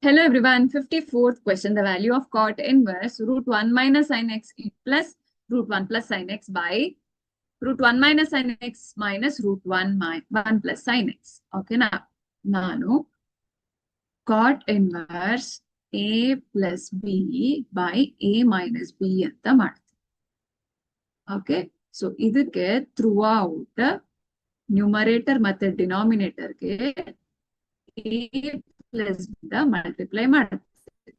Hello everyone, 54th question. The value of cot inverse root 1 minus sin x plus root 1 plus sin x by root 1 minus sin x minus root 1 plus sin x. Okay, ನಾನು cot inverse a plus b by a minus b ಅಂತ ಮಾಡ್ತೀನಿ. Okay, so ಇದಕ್ಕೆ throughout numerator ಮತ್ತೆ denominator ಗೆ a plus b multiply ಮಾಡ್ತೀನಿ.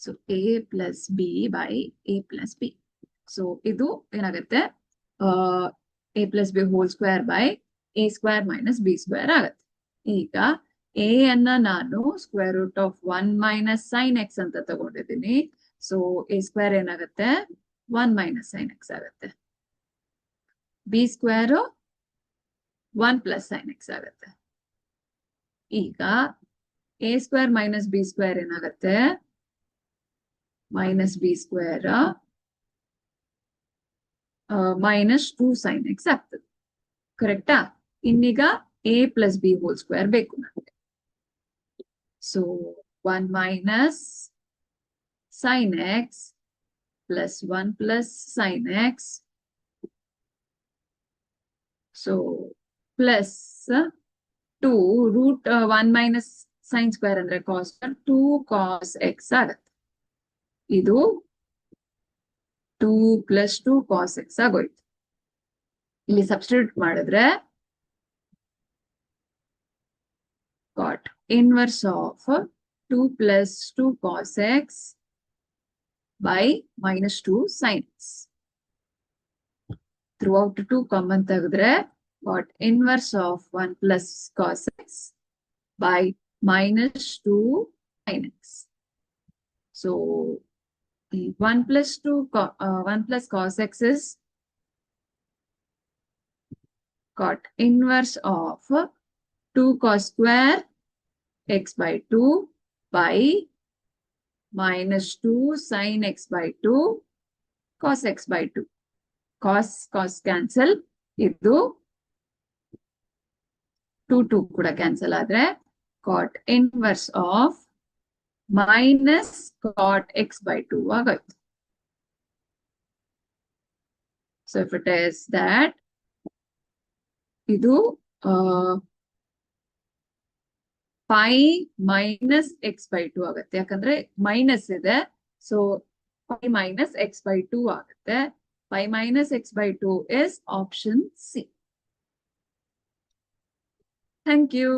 So a plus b by a plus b. So ಇದು ಏನಾಗುತ್ತೆ a plus b whole square by a square minus b square ಆಗುತ್ತೆ. ಈಗ a ಅನ್ನ ನಾನು square root of 1 minus sin x ಅಂತ ತಗೊಂಡಿದ್ದೀನಿ. So a square ಏನಾಗುತ್ತೆ 1 minus sin x ಆಗುತ್ತೆ. b square 1 plus sin x ಆಗುತ್ತೆ. ಈಗ a square minus b square ಏನಾಗುತ್ತೆ minus b square minus 2 sin x ಆಗ್ತದೆ. ಕರೆಕ್ಟಾ? ಇನ್ನೀಗ a plus b whole square ಬೇಕು ನನಗೆ. So 1 minus sin x plus 1 plus sin x. So plus 2 root 1 minus sin square ಅಂದ್ರೆ cos 2 cos x ಆಗುತ್ತೆ. ಇದು 2 plus 2 cos x ಆಗೋಯ್ತು. ಇಲ್ಲಿ ಸಬ್ಸ್ಟಿಟ್ಯೂಟ್ ಮಾಡಿದ್ರೆ cot inverse of 2 plus 2 cos x by minus 2 sin x. Throughout 2 common ತೆಗೆದ್ರೆ cot inverse of 1 plus cos x by minus 2 sin x. So 1 plus 1 plus cos x is cot inverse of 2 cos square x by 2 by minus 2 sin x by 2 cos x by 2. Cos cancel. ಇದು 2 ಕೂಡ cancel ಆದ್ರೆ cot inverse of minus cot x by 2 ಆಗುತ್ತೆ. So if it is that, ಇದು pi minus x by 2 ಆಗುತ್ತೆ. ಯಾಕಂದ್ರೆ minus ಇದೆ. So pi minus x by 2 ಆಗುತ್ತೆ. Pi minus x by 2 is option C. Thank you.